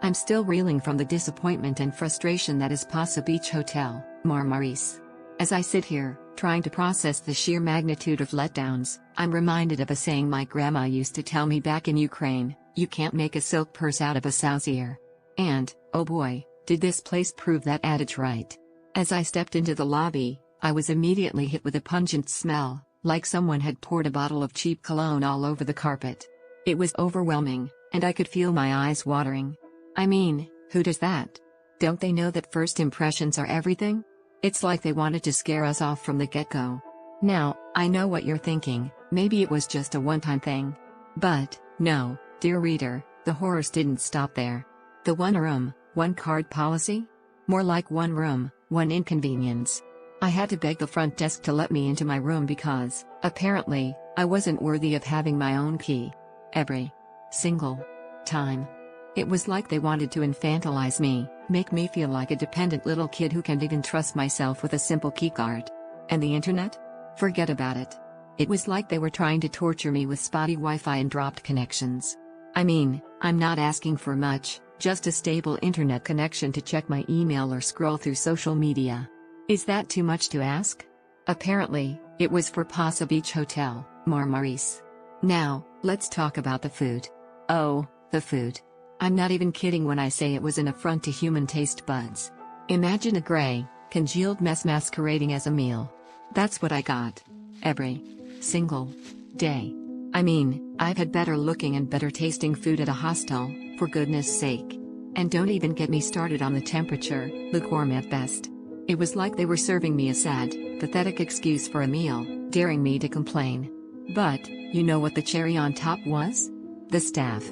I'm still reeling from the disappointment and frustration that is Pasa Beach Hotel, Marmaris. As I sit here, trying to process the sheer magnitude of letdowns, I'm reminded of a saying my grandma used to tell me back in Ukraine: you can't make a silk purse out of a sow's ear. And, oh boy, did this place prove that adage right. As I stepped into the lobby, I was immediately hit with a pungent smell, like someone had poured a bottle of cheap cologne all over the carpet. It was overwhelming, and I could feel my eyes watering. I mean, who does that? Don't they know that first impressions are everything? It's like they wanted to scare us off from the get-go. Now, I know what you're thinking, maybe it was just a one-time thing. But, no, dear reader, the horrors didn't stop there. The one-room, one-card policy? More like one room, one inconvenience. I had to beg the front desk to let me into my room because, apparently, I wasn't worthy of having my own key. Every single time. It was like they wanted to infantilize me, make me feel like a dependent little kid who can't even trust myself with a simple keycard. And the internet? Forget about it. It was like they were trying to torture me with spotty Wi-Fi and dropped connections. I mean, I'm not asking for much, just a stable internet connection to check my email or scroll through social media. Is that too much to ask? Apparently, it was for Pasa Beach Hotel, Marmaris. Now, let's talk about the food. Oh, the food. I'm not even kidding when I say it was an affront to human taste buds. Imagine a gray, congealed mess masquerading as a meal. That's what I got. Every single day. I mean, I've had better looking and better tasting food at a hostel, for goodness sake. And don't even get me started on the temperature, lukewarm at best. It was like they were serving me a sad, pathetic excuse for a meal, daring me to complain. But, you know what the cherry on top was? The staff.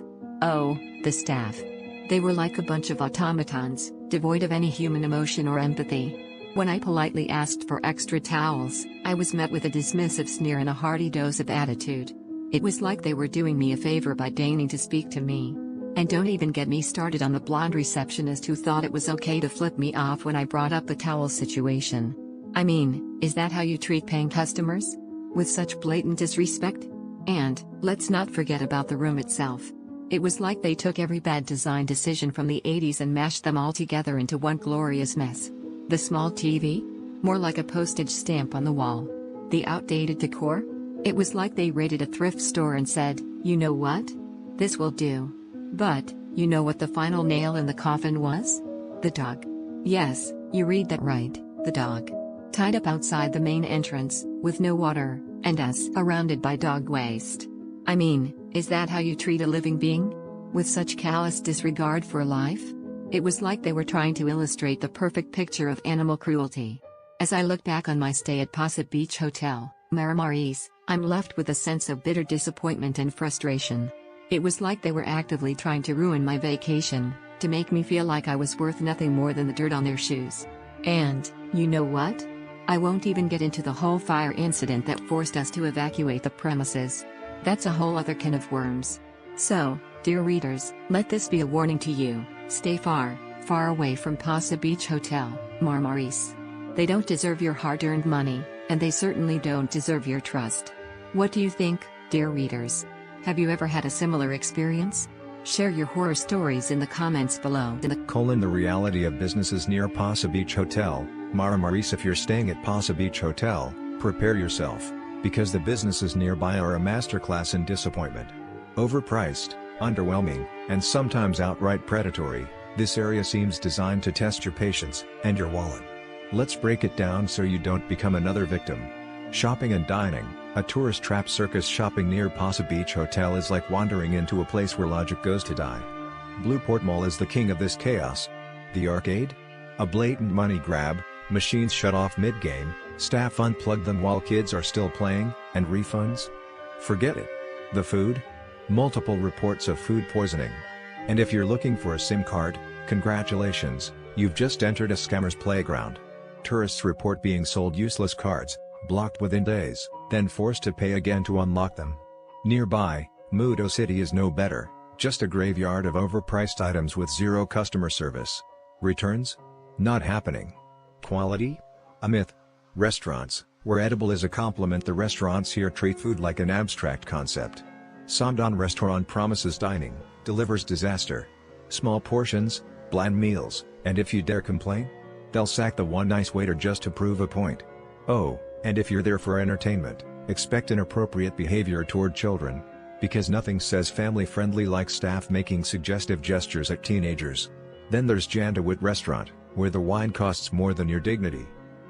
Oh, the staff. They were like a bunch of automatons, devoid of any human emotion or empathy. When I politely asked for extra towels, I was met with a dismissive sneer and a hearty dose of attitude. It was like they were doing me a favor by deigning to speak to me. And don't even get me started on the blonde receptionist who thought it was okay to flip me off when I brought up the towel situation. I mean, is that how you treat paying customers? With such blatant disrespect? And, let's not forget about the room itself. It was like they took every bad design decision from the 80s and mashed them all together into one glorious mess. The small TV? More like a postage stamp on the wall. The outdated decor? It was like they raided a thrift store and said, you know what? This will do. But, you know what the final nail in the coffin was? The dog. Yes, you read that right, the dog. Tied up outside the main entrance, with no water, and us surrounded by dog waste. I mean, is that how you treat a living being? With such callous disregard for life? It was like they were trying to illustrate the perfect picture of animal cruelty. As I look back on my stay at Pasa Beach Hotel, Marmaris, I'm left with a sense of bitter disappointment and frustration. It was like they were actively trying to ruin my vacation, to make me feel like I was worth nothing more than the dirt on their shoes. And, you know what? I won't even get into the whole fire incident that forced us to evacuate the premises. That's a whole other can of worms. So, dear readers, let this be a warning to you: stay far, far away from Pasa Beach Hotel, Marmaris. They don't deserve your hard-earned money, and they certainly don't deserve your trust. What do you think, dear readers? Have you ever had a similar experience? Share your horror stories in the comments below. The reality of businesses near Pasa Beach Hotel, Marmaris. If you're staying at Pasa Beach Hotel, prepare yourself, because the businesses nearby are a masterclass in disappointment. Overpriced, underwhelming, and sometimes outright predatory, this area seems designed to test your patience and your wallet. Let's break it down so you don't become another victim. Shopping and dining. A tourist trap circus. Shopping near Pasa Beach Hotel is like wandering into a place where logic goes to die. Blue Port Mall is the king of this chaos. The arcade? A blatant money grab, machines shut off mid-game, staff unplug them while kids are still playing, and refunds? Forget it. The food? Multiple reports of food poisoning. And if you're looking for a SIM card, congratulations, you've just entered a scammer's playground. Tourists report being sold useless cards, blocked within days, then forced to pay again to unlock them. Nearby, Mudo City is no better, just a graveyard of overpriced items with zero customer service. Returns? Not happening. Quality? A myth. Restaurants, where edible is a compliment. The restaurants here treat food like an abstract concept. Samdan Restaurant promises dining, delivers disaster. Small portions, bland meals, and if you dare complain, they'll sack the one nice waiter just to prove a point. Oh, and if you're there for entertainment, expect inappropriate behavior toward children, because nothing says family-friendly like staff making suggestive gestures at teenagers. Then there's Wit Restaurant, where the wine costs more than your dignity.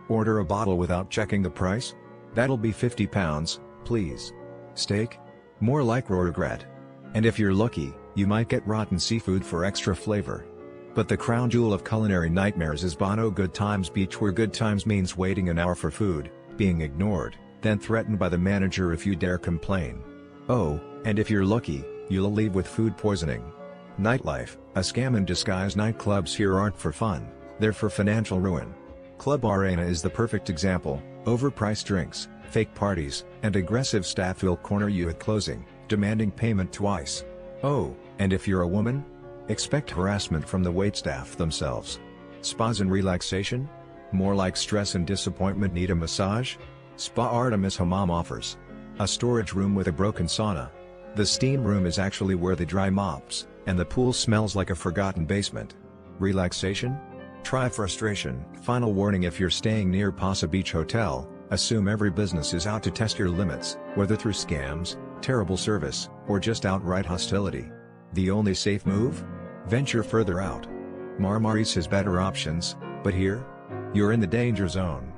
Order a bottle without checking the price? That'll be £50, please. Steak? More like raw regret. And if you're lucky, you might get rotten seafood for extra flavor. But the crown jewel of culinary nightmares is Bono Good Times Beach, where good times means waiting an hour for food, being ignored, then threatened by the manager if you dare complain. Oh, and if you're lucky, you'll leave with food poisoning. Nightlife, a scam in disguise. Nightclubs here aren't for fun, they're for financial ruin. Club Areena is the perfect example. Overpriced drinks, fake parties, and aggressive staff will corner you at closing, demanding payment twice. Oh, and if you're a woman? Expect harassment from the waitstaff themselves. Spas and relaxation? More like stress and disappointment. Need a massage? Spa Artemis Hammam offers a storage room with a broken sauna. The steam room is actually where they dry mops, and the pool smells like a forgotten basement. Relaxation? Try frustration. Final warning: if you're staying near Pasa Beach Hotel, assume every business is out to test your limits, whether through scams, terrible service, or just outright hostility. The only safe move? Venture further out. Marmaris has better options, but here? You're in the danger zone.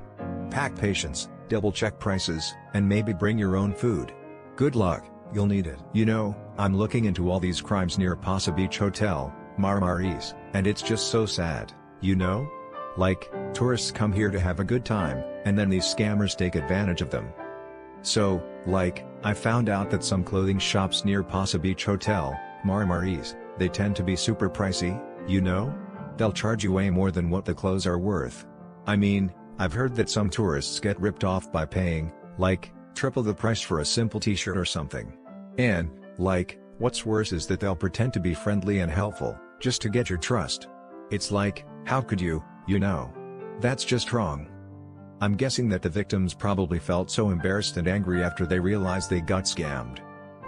Pack patience, double-check prices, and maybe bring your own food. Good luck, you'll need it. You know, I'm looking into all these crimes near Pasa Beach Hotel, Marmaris, and it's just so sad. You know? Like, tourists come here to have a good time, and then these scammers take advantage of them. So, like, I found out that some clothing shops near Pasa Beach Hotel, Marmaris, they tend to be super pricey, you know? They'll charge you way more than what the clothes are worth. I mean, I've heard that some tourists get ripped off by paying, like, triple the price for a simple t-shirt or something. And, like, what's worse is that they'll pretend to be friendly and helpful, just to get your trust. It's like, how could you, you know? That's just wrong. I'm guessing that the victims probably felt so embarrassed and angry after they realized they got scammed.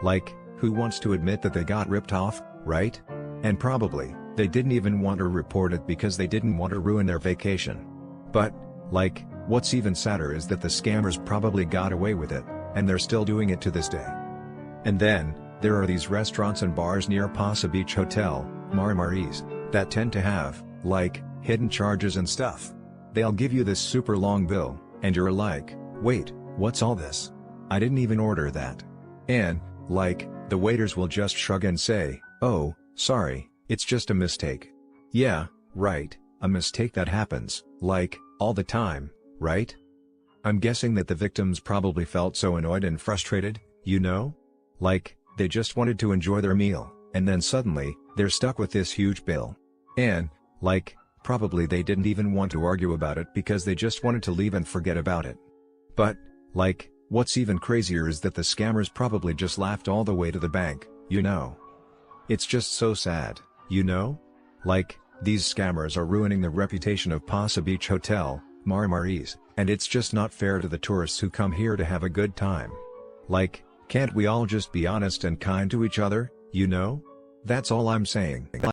Like, who wants to admit that they got ripped off, right? And probably, they didn't even want to report it because they didn't want to ruin their vacation. But, like, what's even sadder is that the scammers probably got away with it, and they're still doing it to this day. And then, there are these restaurants and bars near Pasa Beach Hotel, Marmaris, that tend to have, like, hidden charges and stuff. They'll give you this super long bill, and you're like, wait, what's all this? I didn't even order that. And, like, the waiters will just shrug and say, oh, sorry, it's just a mistake. Yeah, right, a mistake that happens, like, all the time, right? I'm guessing that the victims probably felt so annoyed and frustrated, you know? Like, they just wanted to enjoy their meal, and then suddenly, they're stuck with this huge bill. And, like, probably they didn't even want to argue about it because they just wanted to leave and forget about it. But, like, what's even crazier is that the scammers probably just laughed all the way to the bank, you know? It's just so sad, you know? Like, these scammers are ruining the reputation of Pasa Beach Hotel, Marmaris, and it's just not fair to the tourists who come here to have a good time. Like, can't we all just be honest and kind to each other, you know? That's all I'm saying.